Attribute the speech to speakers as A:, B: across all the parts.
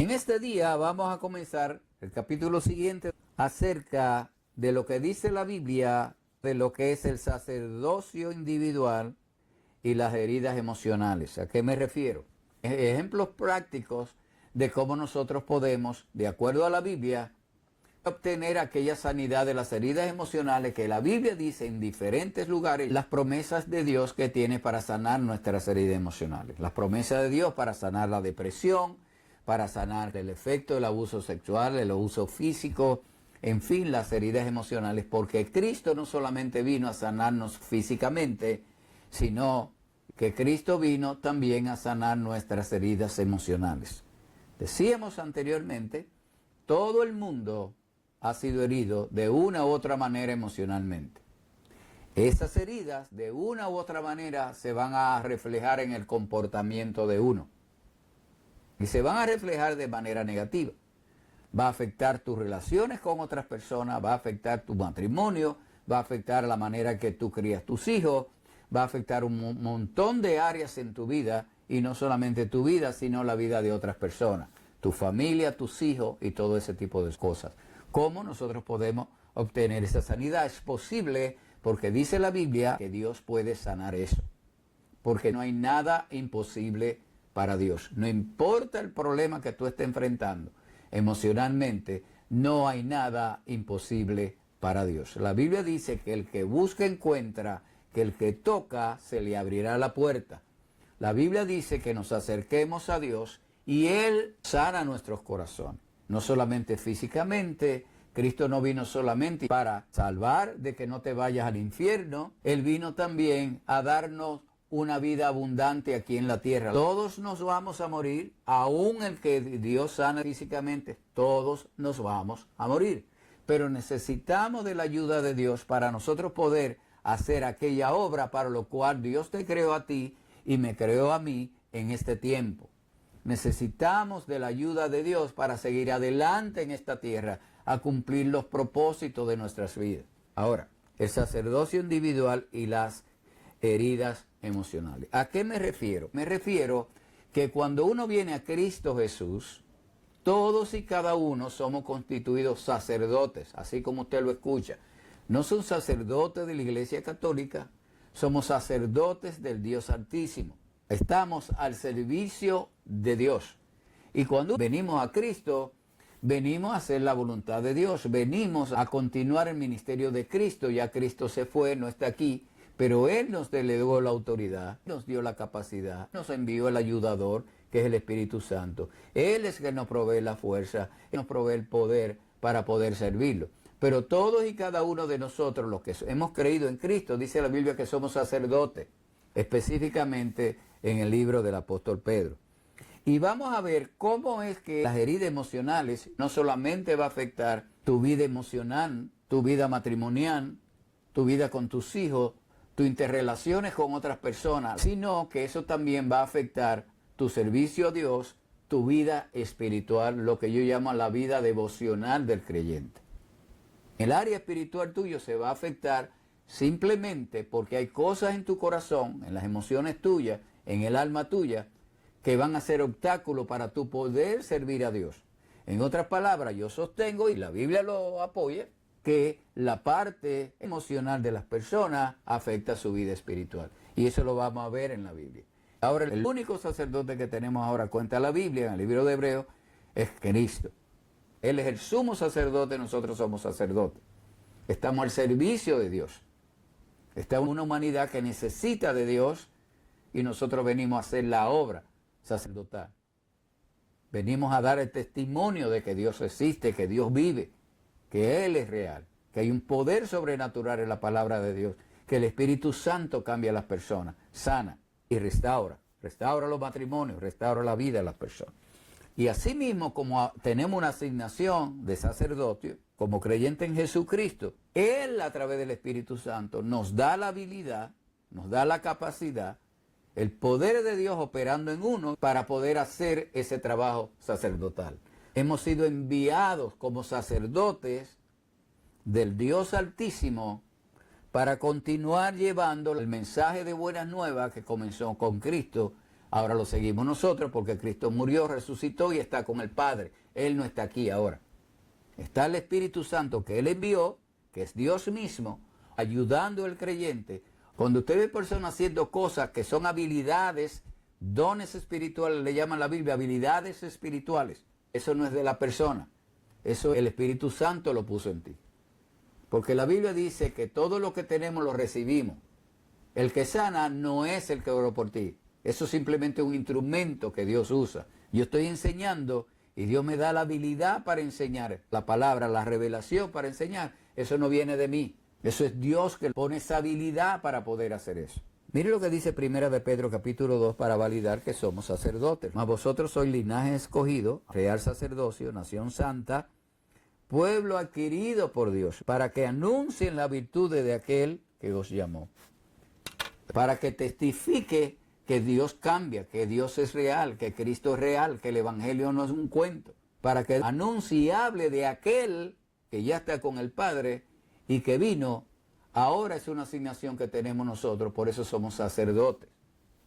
A: En este día vamos a comenzar el capítulo siguiente acerca de lo que dice la Biblia de lo que es el sacerdocio individual y las heridas emocionales. ¿A qué me refiero? Ejemplos prácticos de cómo nosotros podemos, de acuerdo a la Biblia, obtener aquella sanidad de las heridas emocionales que la Biblia dice en diferentes lugares, las promesas de Dios que tiene para sanar nuestras heridas emocionales. Las promesas de Dios para sanar la depresión, para sanar el efecto del abuso sexual, el abuso físico, en fin, las heridas emocionales, porque Cristo no solamente vino a sanarnos físicamente, sino que Cristo vino también a sanar nuestras heridas emocionales. Decíamos anteriormente, todo el mundo ha sido herido de una u otra manera emocionalmente. Esas heridas de una u otra manera se van a reflejar en el comportamiento de uno. Y se van a reflejar de manera negativa. Va a afectar tus relaciones con otras personas, va a afectar tu matrimonio, va a afectar la manera que tú crías tus hijos, va a afectar un montón de áreas en tu vida, y no solamente tu vida, sino la vida de otras personas, tu familia, tus hijos y todo ese tipo de cosas. ¿Cómo nosotros podemos obtener esa sanidad? Es posible porque dice la Biblia que Dios puede sanar eso, porque no hay nada imposible para Dios. No importa el problema que tú estés enfrentando emocionalmente, no hay nada imposible para Dios. La Biblia dice que el que busca encuentra, que el que toca se le abrirá la puerta. La Biblia dice que nos acerquemos a Dios y Él sana nuestros corazones. No solamente físicamente, Cristo no vino solamente para salvar de que no te vayas al infierno, Él vino también a darnos una vida abundante aquí en la tierra. Todos nos vamos a morir, aún el que Dios sana físicamente, todos nos vamos a morir. Pero necesitamos de la ayuda de Dios para nosotros poder hacer aquella obra para lo cual Dios te creó a ti y me creó a mí en este tiempo. Necesitamos de la ayuda de Dios para seguir adelante en esta tierra, a cumplir los propósitos de nuestras vidas. Ahora, el sacerdocio individual y las heridas emocionales. ¿A qué me refiero? Me refiero que cuando uno viene a Cristo Jesús, todos y cada uno somos constituidos sacerdotes, así como usted lo escucha. No son sacerdotes de la Iglesia Católica, somos sacerdotes del Dios Altísimo. Estamos al servicio de Dios. Y cuando venimos a Cristo, venimos a hacer la voluntad de Dios. Venimos a continuar el ministerio de Cristo. Ya Cristo se fue, no está aquí, pero Él nos delegó la autoridad, nos dio la capacidad, nos envió el ayudador, que es el Espíritu Santo. Él es que nos provee la fuerza, nos provee el poder para poder servirlo. Pero todos y cada uno de nosotros, los que hemos creído en Cristo, dice la Biblia que somos sacerdotes, específicamente en el libro del apóstol Pedro. Y vamos a ver cómo es que las heridas emocionales no solamente va a afectar tu vida emocional, tu vida matrimonial, tu vida con tus hijos, tus interrelaciones con otras personas, sino que eso también va a afectar tu servicio a Dios, tu vida espiritual, lo que yo llamo la vida devocional del creyente. El área espiritual tuyo se va a afectar simplemente porque hay cosas en tu corazón, en las emociones tuyas, en el alma tuya, que van a ser obstáculos para tu poder servir a Dios. En otras palabras, yo sostengo, y la Biblia lo apoya, que la parte emocional de las personas afecta su vida espiritual. Y eso lo vamos a ver en la Biblia. Ahora, el único sacerdote que tenemos ahora, cuenta la Biblia, en el libro de Hebreos, es Cristo. Él es el sumo sacerdote, nosotros somos sacerdotes. Estamos al servicio de Dios. Está una humanidad que necesita de Dios y nosotros venimos a hacer la obra sacerdotal. Venimos a dar el testimonio de que Dios existe, que Dios vive, que Él es real, que hay un poder sobrenatural en la palabra de Dios, que el Espíritu Santo cambia a las personas, sana y restaura los matrimonios, restaura la vida de las personas. Y asimismo, como tenemos una asignación de sacerdocio, como creyente en Jesucristo, Él a través del Espíritu Santo nos da la habilidad, nos da la capacidad, el poder de Dios operando en uno para poder hacer ese trabajo sacerdotal. Hemos sido enviados como sacerdotes del Dios Altísimo para continuar llevando el mensaje de buenas nuevas que comenzó con Cristo Ahora lo seguimos nosotros porque Cristo murió, resucitó y está con el Padre. Él no está aquí ahora. Está el Espíritu Santo que Él envió, que es Dios mismo, ayudando al creyente. Cuando usted ve personas haciendo cosas que son habilidades, dones espirituales, le llaman la Biblia habilidades espirituales. Eso no es de la persona. Eso el Espíritu Santo lo puso en ti. Porque la Biblia dice que todo lo que tenemos lo recibimos. El que sana no es el que oró por ti. Eso es simplemente un instrumento que Dios usa. Yo estoy enseñando y Dios me da la habilidad para enseñar. La palabra, la revelación para enseñar. Eso no viene de mí. Eso es Dios que pone esa habilidad para poder hacer eso. Mire lo que dice Primera de Pedro capítulo 2 para validar que somos sacerdotes. Mas vosotros sois linaje escogido, real sacerdocio, nación santa, pueblo adquirido por Dios, para que anuncien la virtud de aquel que os llamó. Para que testifique que Dios cambia, que Dios es real, que Cristo es real, que el Evangelio no es un cuento. Para que anuncie y hable de aquel que ya está con el Padre y que vino. Ahora es una asignación que tenemos nosotros, por eso somos sacerdotes.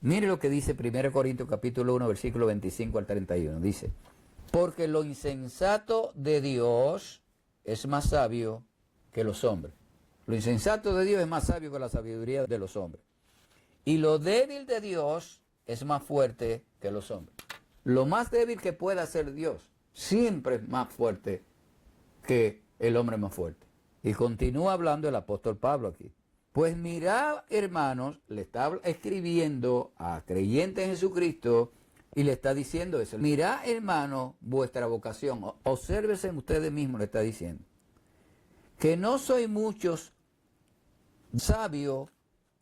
A: Mire lo que dice 1 Corintios capítulo 1, versículo 25 al 31. Dice, porque lo insensato de Dios es más sabio que los hombres. Lo insensato de Dios es más sabio que la sabiduría de los hombres. Y lo débil de Dios es más fuerte que los hombres. Lo más débil que pueda hacer Dios siempre es más fuerte que el hombre más fuerte. Y continúa hablando el apóstol Pablo aquí. Pues mirad, hermanos, le está escribiendo a creyentes en Jesucristo y le está diciendo eso. Mirad, hermanos, vuestra vocación. Obsérvense ustedes mismos, le está diciendo. Que no sois muchos sabios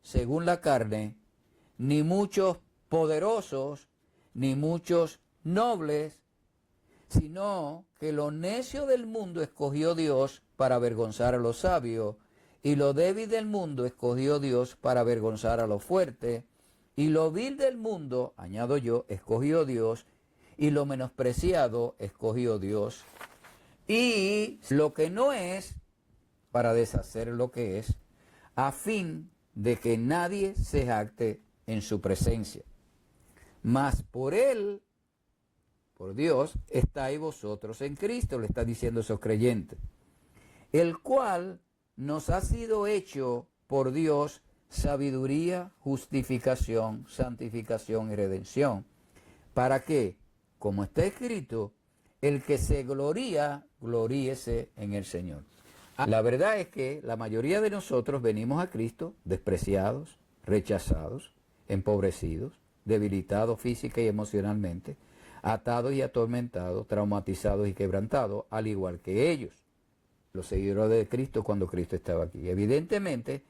A: según la carne, ni muchos poderosos, ni muchos nobles, sino que lo necio del mundo escogió Dios para avergonzar a los sabios, y lo débil del mundo escogió Dios para avergonzar a los fuertes, y lo vil del mundo, añado yo, escogió Dios, y lo menospreciado escogió Dios, y lo que no es, para deshacer lo que es, a fin de que nadie se jacte en su presencia. Mas por Él, por Dios, estáis vosotros en Cristo, le está diciendo a esos creyentes, el cual nos ha sido hecho por Dios sabiduría, justificación, santificación y redención, para que, como está escrito, el que se gloría, gloríese en el Señor. La verdad es que la mayoría de nosotros venimos a Cristo despreciados, rechazados, empobrecidos, debilitados física y emocionalmente, atados y atormentados, traumatizados y quebrantados, al igual que ellos, los seguidores de Cristo cuando Cristo estaba aquí. Evidentemente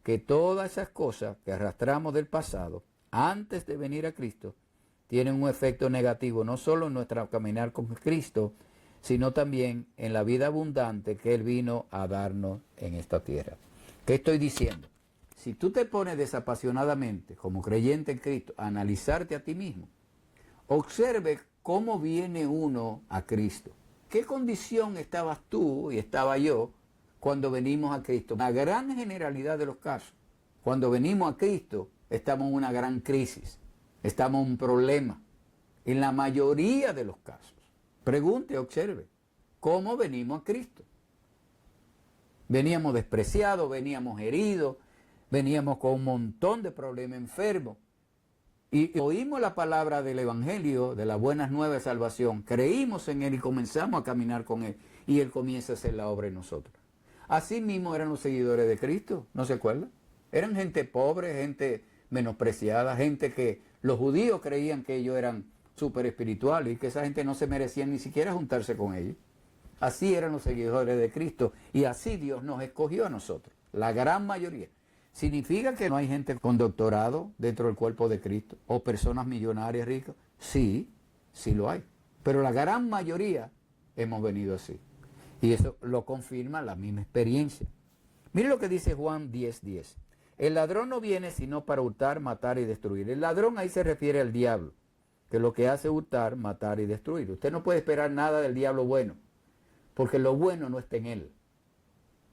A: que todas esas cosas que arrastramos del pasado, antes de venir a Cristo, tienen un efecto negativo, no solo en nuestro caminar con Cristo, sino también en la vida abundante que Él vino a darnos en esta tierra. ¿Qué estoy diciendo? Si tú te pones desapasionadamente, como creyente en Cristo, a analizarte a ti mismo, observe cómo viene uno a Cristo. ¿Qué condición estabas tú y estaba yo cuando venimos a Cristo? La gran generalidad de los casos, cuando venimos a Cristo, estamos en una gran crisis, estamos en un problema, en la mayoría de los casos. Pregunte, observe, ¿cómo venimos a Cristo? Veníamos despreciados, veníamos heridos, veníamos con un montón de problemas enfermos. Y oímos la palabra del Evangelio, de las buenas nuevas de salvación, creímos en Él y comenzamos a caminar con Él. Y Él comienza a hacer la obra en nosotros. Así mismo eran los seguidores de Cristo, ¿no se acuerdan? Eran gente pobre, gente menospreciada, gente que los judíos creían que ellos eran súper espirituales y que esa gente no se merecía ni siquiera juntarse con ellos. Así eran los seguidores de Cristo y así Dios nos escogió a nosotros, la gran mayoría. ¿Significa que no hay gente con doctorado dentro del cuerpo de Cristo o personas millonarias ricas? Sí, sí lo hay, pero la gran mayoría hemos venido así y eso lo confirma la misma experiencia. Mire lo que dice Juan 10:10. El ladrón no viene sino para hurtar, matar y destruir. El ladrón ahí se refiere al diablo, que lo que hace es hurtar, matar y destruir. Usted no puede esperar nada del diablo bueno, porque lo bueno no está en él.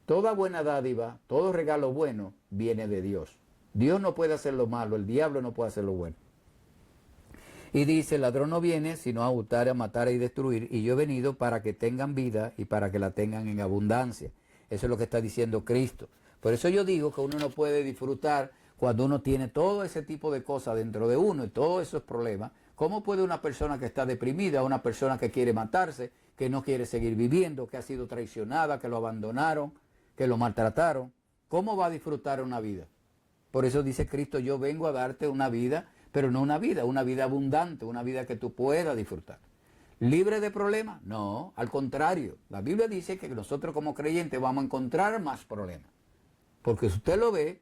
A: Toda buena dádiva, todo regalo bueno viene de Dios. Dios no puede hacer lo malo, el diablo no puede hacer lo bueno. Y dice, el ladrón no viene sino a hurtar, a matar y destruir, y yo he venido para que tengan vida y para que la tengan en abundancia. Eso es lo que está diciendo Cristo. Por eso yo digo que uno no puede disfrutar cuando uno tiene todo ese tipo de cosas dentro de uno y todos esos problemas. ¿Cómo puede una persona que está deprimida, una persona que quiere matarse, que no quiere seguir viviendo, que ha sido traicionada, que lo abandonaron, que lo maltrataron, cómo va a disfrutar una vida? Por eso dice Cristo, yo vengo a darte una vida, pero no una vida abundante, una vida que tú puedas disfrutar. ¿Libre de problemas? No, al contrario. La Biblia dice que nosotros como creyentes vamos a encontrar más problemas. Porque si usted lo ve,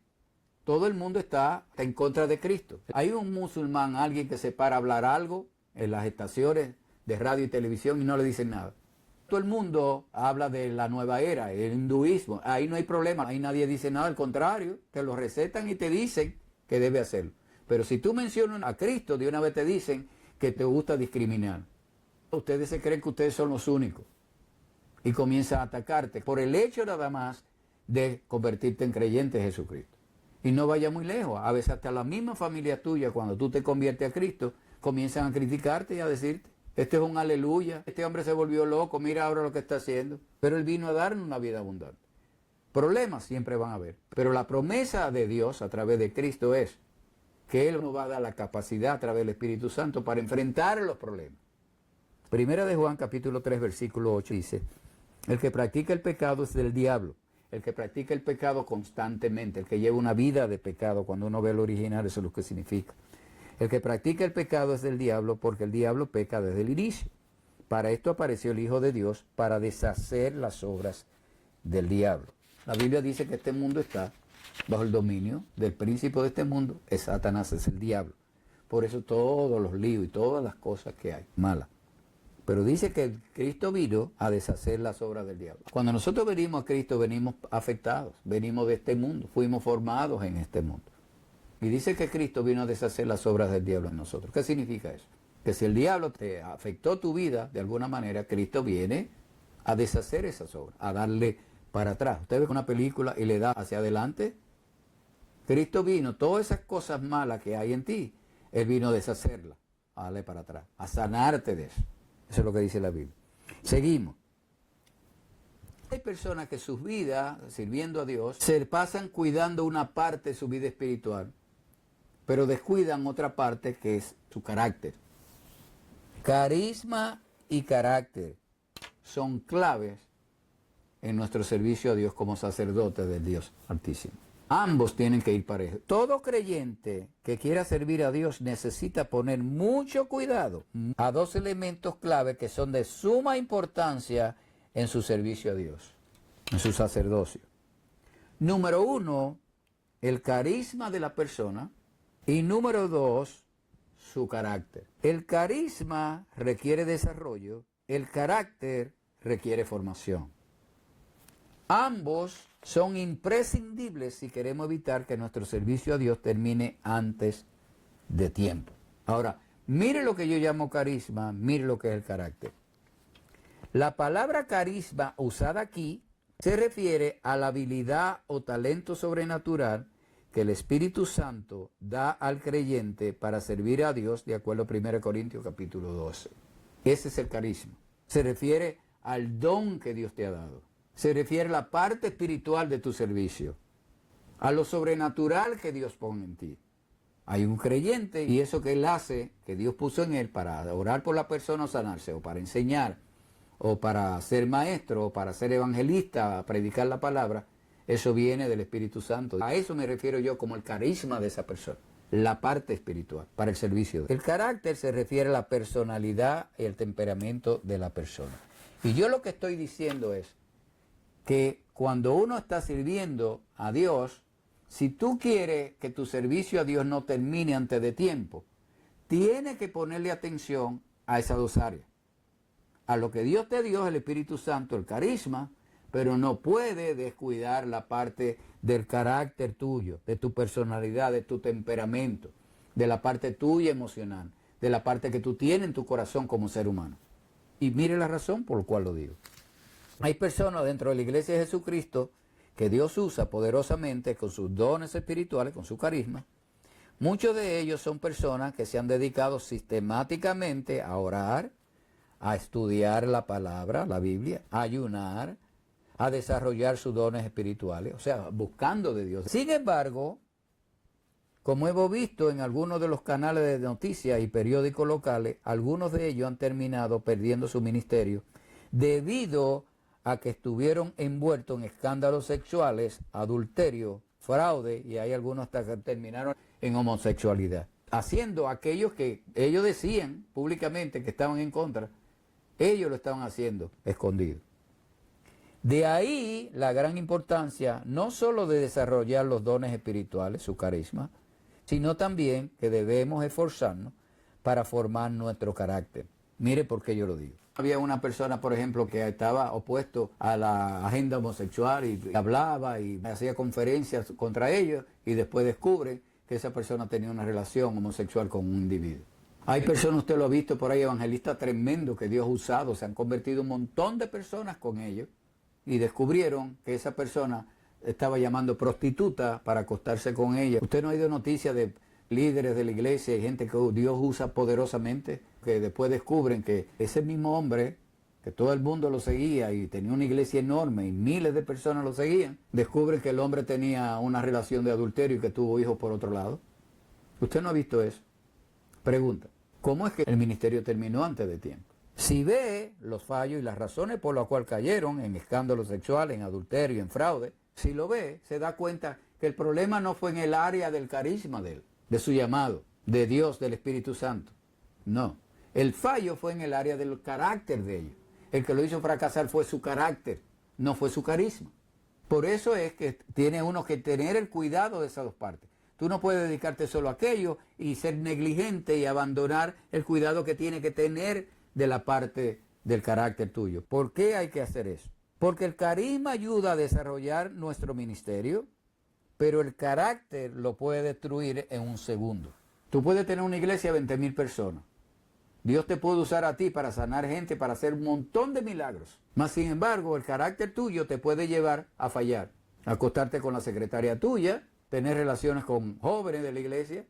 A: todo el mundo está en contra de Cristo. Hay un musulmán, alguien que se para a hablar algo en las estaciones de radio y televisión y no le dicen nada. Todo el mundo habla de la nueva era, el hinduismo. Ahí no hay problema, ahí nadie dice nada, al contrario, te lo recetan y te dicen que debe hacerlo. Pero si tú mencionas a Cristo, de una vez te dicen que te gusta discriminar. Ustedes se creen que ustedes son los únicos y comienzan a atacarte por el hecho nada más de convertirte en creyente en Jesucristo. Y no vaya muy lejos, a veces hasta la misma familia tuya, cuando tú te conviertes a Cristo, comienzan a criticarte y a decirte, este es un aleluya, este hombre se volvió loco, mira ahora lo que está haciendo. Pero Él vino a darnos una vida abundante. Problemas siempre van a haber, pero la promesa de Dios a través de Cristo es que Él nos va a dar la capacidad a través del Espíritu Santo para enfrentar los problemas. Primera de Juan capítulo 3 versículo 8 dice, el que practica el pecado es del diablo. El que practica el pecado constantemente, el que lleva una vida de pecado, cuando uno ve el original, eso es lo que significa. El que practica el pecado es del diablo, porque el diablo peca desde el inicio. Para esto apareció el Hijo de Dios, para deshacer las obras del diablo. La Biblia dice que este mundo está bajo el dominio del príncipe de este mundo, es Satanás, es el diablo. Por eso todos los líos y todas las cosas que hay, malas. Pero dice que Cristo vino a deshacer las obras del diablo. Cuando nosotros venimos a Cristo, venimos afectados, venimos de este mundo, fuimos formados en este mundo. Y dice que Cristo vino a deshacer las obras del diablo en nosotros. ¿Qué significa eso? Que si el diablo te afectó tu vida de alguna manera, Cristo viene a deshacer esas obras, a darle para atrás. Usted ve una película y le da hacia adelante. Cristo vino, todas esas cosas malas que hay en ti, Él vino a deshacerlas, a darle para atrás, a sanarte de eso. Eso es lo que dice la Biblia. Seguimos. Hay personas que sus vidas, sirviendo a Dios, se pasan cuidando una parte de su vida espiritual, pero descuidan otra parte que es su carácter. Carisma y carácter son claves en nuestro servicio a Dios como sacerdotes del Dios Altísimo. Ambos tienen que ir parejos. Todo creyente que quiera servir a Dios necesita poner mucho cuidado a dos elementos clave que son de suma importancia en su servicio a Dios, en su sacerdocio. Número 1, el carisma de la persona. Y número 2, su carácter. El carisma requiere desarrollo, el carácter requiere formación. Ambos son imprescindibles si queremos evitar que nuestro servicio a Dios termine antes de tiempo. Ahora, mire lo que yo llamo carisma, mire lo que es el carácter. La palabra carisma usada aquí se refiere a la habilidad o talento sobrenatural que el Espíritu Santo da al creyente para servir a Dios, de acuerdo a 1 Corintios capítulo 12. Ese es el carisma. Se refiere al don que Dios te ha dado. Se refiere a la parte espiritual de tu servicio, a lo sobrenatural que Dios pone en ti. Hay un creyente y eso que él hace, que Dios puso en él para orar por la persona o sanarse, o para enseñar, o para ser maestro, o para ser evangelista, predicar la palabra, eso viene del Espíritu Santo. A eso me refiero yo como el carisma de esa persona, la parte espiritual para el servicio. El carácter se refiere a la personalidad y el temperamento de la persona. Y yo lo que estoy diciendo es que cuando uno está sirviendo a Dios, si tú quieres que tu servicio a Dios no termine antes de tiempo, tienes que ponerle atención a esas dos áreas. A lo que Dios te dio, el Espíritu Santo, el carisma, pero no puede descuidar la parte del carácter tuyo, de tu personalidad, de tu temperamento, de la parte tuya emocional, de la parte que tú tienes en tu corazón como ser humano. Y mire la razón por la cual lo digo. Hay personas dentro de la iglesia de Jesucristo que Dios usa poderosamente con sus dones espirituales, con su carisma, Muchos de ellos son personas que se han dedicado sistemáticamente a orar, a estudiar la palabra, la Biblia, a ayunar, a desarrollar sus dones espirituales, o sea, buscando de Dios. Sin embargo, como hemos visto en algunos de los canales de noticias y periódicos locales, algunos de ellos han terminado perdiendo su ministerio debido a que estuvieron envueltos en escándalos sexuales, adulterio, fraude, y hay algunos hasta que terminaron en homosexualidad. Haciendo aquellos que ellos decían públicamente que estaban en contra, ellos lo estaban haciendo escondido. De ahí la gran importancia no solo de desarrollar los dones espirituales, su carisma, sino también que debemos esforzarnos para formar nuestro carácter. Mire por qué yo lo digo. Había una persona, por ejemplo, que estaba opuesto a la agenda homosexual y hablaba y hacía conferencias contra ellos y después descubre que esa persona tenía una relación homosexual con un individuo. Hay personas, usted lo ha visto por ahí, evangelistas tremendos que Dios ha usado, se han convertido un montón de personas con ellos y descubrieron que esa persona estaba llamando prostituta para acostarse con ella. Usted no ha oído noticias de líderes de la iglesia y gente que Dios usa poderosamente, que después descubren que ese mismo hombre, que todo el mundo lo seguía y tenía una iglesia enorme y miles de personas lo seguían, descubren que el hombre tenía una relación de adulterio y que tuvo hijos por otro lado. ¿Usted no ha visto eso? Pregunta, ¿cómo es que el ministerio terminó antes de tiempo? Si ve los fallos y las razones por las cuales cayeron en escándalos sexuales, en adulterio, en fraude, si lo ve, se da cuenta que el problema no fue en el área del carisma de él, de su llamado, de Dios, del Espíritu Santo. No, el fallo fue en el área del carácter de ellos. El que lo hizo fracasar fue su carácter, no fue su carisma. Por eso es que tiene uno que tener el cuidado de esas dos partes. Tú no puedes dedicarte solo a aquello y ser negligente y abandonar el cuidado que tiene que tener de la parte del carácter tuyo. ¿Por qué hay que hacer eso? Porque el carisma ayuda a desarrollar nuestro ministerio, pero el carácter lo puede destruir en un segundo. Tú puedes tener una iglesia de 20,000 personas. Dios te puede usar a ti para sanar gente, para hacer un montón de milagros. Mas, sin embargo, el carácter tuyo te puede llevar a fallar. Acostarte con la secretaria tuya, tener relaciones con jóvenes de la iglesia.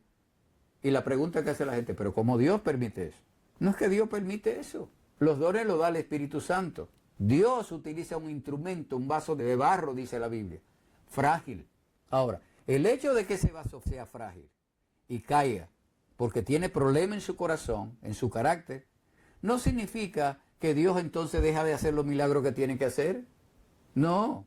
A: Y la pregunta que hace la gente, ¿pero cómo Dios permite eso? No es que Dios permite eso. Los dones los da el Espíritu Santo. Dios utiliza un instrumento, un vaso de barro, dice la Biblia, frágil. Ahora, el hecho de que ese vaso sea frágil y caiga porque tiene problema en su corazón, en su carácter, no significa que Dios entonces deja de hacer los milagros que tiene que hacer. No,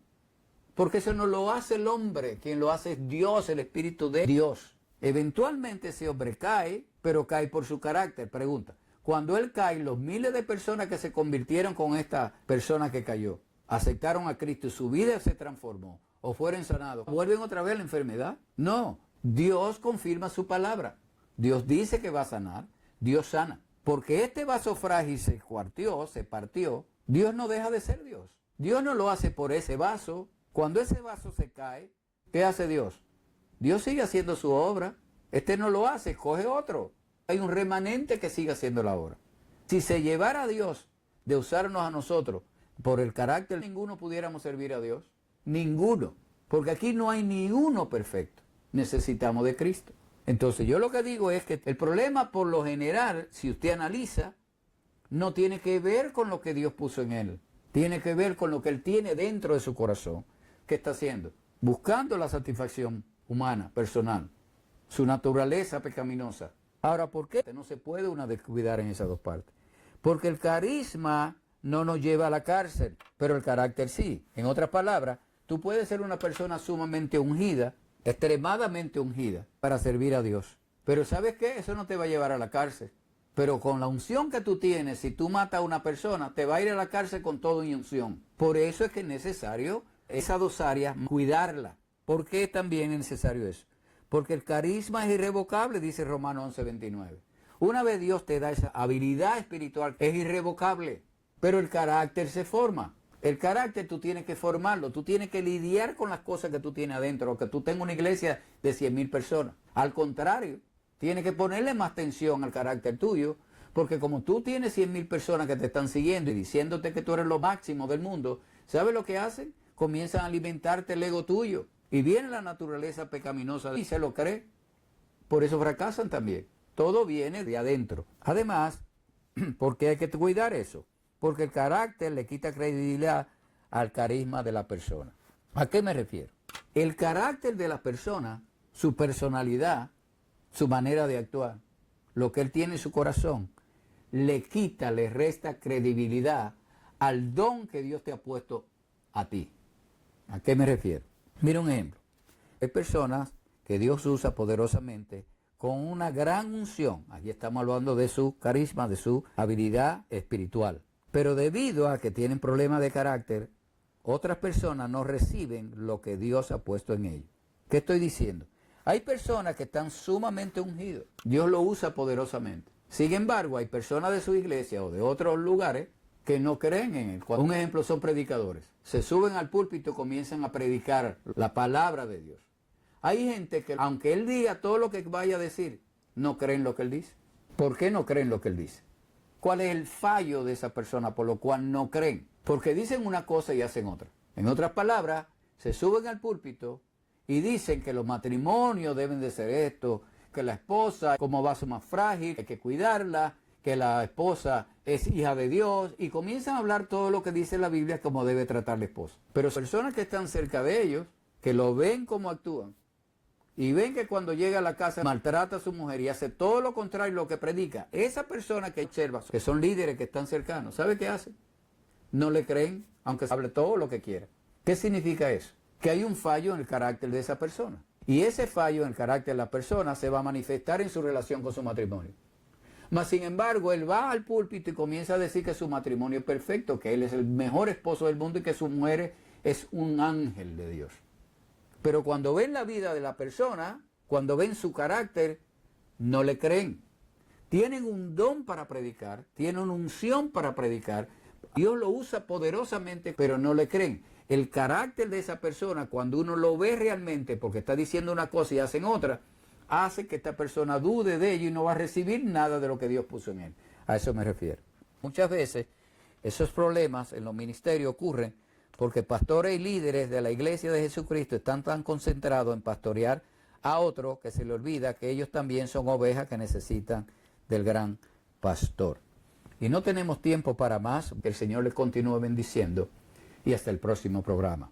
A: porque eso no lo hace el hombre, quien lo hace es Dios, el Espíritu de Dios. Eventualmente ese hombre cae, pero cae por su carácter. Pregunta, cuando él cae, los miles de personas que se convirtieron con esta persona que cayó, aceptaron a Cristo y su vida se transformó o fueron sanados, ¿vuelven otra vez a la enfermedad? No, Dios confirma su palabra. Dios dice que va a sanar, Dios sana. Porque este vaso frágil se partió, Dios no deja de ser Dios. Dios no lo hace por ese vaso. Cuando ese vaso se cae, ¿qué hace Dios? Dios sigue haciendo su obra. Este no lo hace, coge otro. Hay un remanente que sigue haciendo la obra. Si se llevara a Dios de usarnos a nosotros por el carácter, ninguno pudiéramos servir a Dios. Ninguno. Porque aquí no hay ni uno perfecto. Necesitamos de Cristo. Entonces yo lo que digo es que el problema por lo general, si usted analiza, no tiene que ver con lo que Dios puso en él. Tiene que ver con lo que él tiene dentro de su corazón. ¿Qué está haciendo? Buscando la satisfacción humana, personal. Su naturaleza pecaminosa. Ahora, ¿por qué no se puede una descuidar en esas dos partes? Porque el carisma no nos lleva a la cárcel, pero el carácter sí. En otras palabras, tú puedes ser una persona sumamente ungida, extremadamente ungida, para servir a Dios. Pero ¿sabes qué? Eso no te va a llevar a la cárcel. Pero con la unción que tú tienes, si tú matas a una persona, te va a ir a la cárcel con toda unción. Por eso es que es necesario esas dos áreas, cuidarla. ¿Por qué también es necesario eso? Porque el carisma es irrevocable, dice Romanos 11:29. Una vez Dios te da esa habilidad espiritual, es irrevocable. Pero el carácter se forma. El carácter tú tienes que formarlo. Tú tienes que lidiar con las cosas que tú tienes adentro. Que tú tengas una iglesia de 100,000 personas. Al contrario, tienes que ponerle más tensión al carácter tuyo. Porque como tú tienes 100,000 personas que te están siguiendo y diciéndote que tú eres lo máximo del mundo, ¿sabes lo que hacen? Comienzan a alimentarte el ego tuyo. Y viene la naturaleza pecaminosa y se lo cree. por eso fracasan también. Todo viene de adentro. Además, ¿por qué hay que cuidar eso? Porque el carácter le quita credibilidad al carisma de la persona. ¿A qué me refiero? El carácter de la persona, su personalidad, su manera de actuar, lo que él tiene en su corazón, le quita, le resta credibilidad al don que Dios te ha puesto a ti. ¿A qué me refiero? Mira un ejemplo. Hay personas que Dios usa poderosamente con una gran unción. Allí estamos hablando de su carisma, de su habilidad espiritual. Pero debido a que tienen problemas de carácter, otras personas no reciben lo que Dios ha puesto en ellos. ¿Qué estoy diciendo? Hay personas que están sumamente ungidos. Dios lo usa poderosamente. Sin embargo, hay personas de su iglesia o de otros lugares que no creen en él. Un ejemplo son predicadores. Se suben al púlpito y comienzan a predicar la palabra de Dios. Hay gente que, aunque él diga todo lo que vaya a decir, no creen lo que él dice. ¿Por qué no creen lo que él dice? ¿Cuál es el fallo de esa persona por lo cual no creen? Porque dicen una cosa y hacen otra. En otras palabras, se suben al púlpito y dicen que los matrimonios deben de ser esto, que la esposa, como vaso más frágil, hay que cuidarla, que la esposa es hija de Dios, y comienzan a hablar todo lo que dice la Biblia como debe tratar la esposa. Pero personas que están cerca de ellos, que lo ven como actúan, y ven que cuando llega a la casa maltrata a su mujer y hace todo lo contrario a lo que predica, esa persona que observa, que son líderes que están cercanos, ¿sabe qué hacen? No le creen, aunque hable todo lo que quiera. ¿Qué significa eso? Que hay un fallo en el carácter de esa persona. Y ese fallo en el carácter de la persona se va a manifestar en su relación con su matrimonio. Mas, sin embargo, él va al púlpito y comienza a decir que su matrimonio es perfecto, que él es el mejor esposo del mundo y que su mujer es un ángel de Dios. Pero cuando ven la vida de la persona, cuando ven su carácter, no le creen. Tienen un don para predicar, tienen una unción para predicar. Dios lo usa poderosamente, pero no le creen. El carácter de esa persona, cuando uno lo ve realmente, porque está diciendo una cosa y hacen otra, hace que esta persona dude de ello y no va a recibir nada de lo que Dios puso en él. A eso me refiero. Muchas veces esos problemas en los ministerios ocurren porque pastores y líderes de la iglesia de Jesucristo están tan concentrados en pastorear a otros que se les olvida que ellos también son ovejas que necesitan del gran pastor. Y no tenemos tiempo para más, que el Señor les continúe bendiciendo y hasta el próximo programa.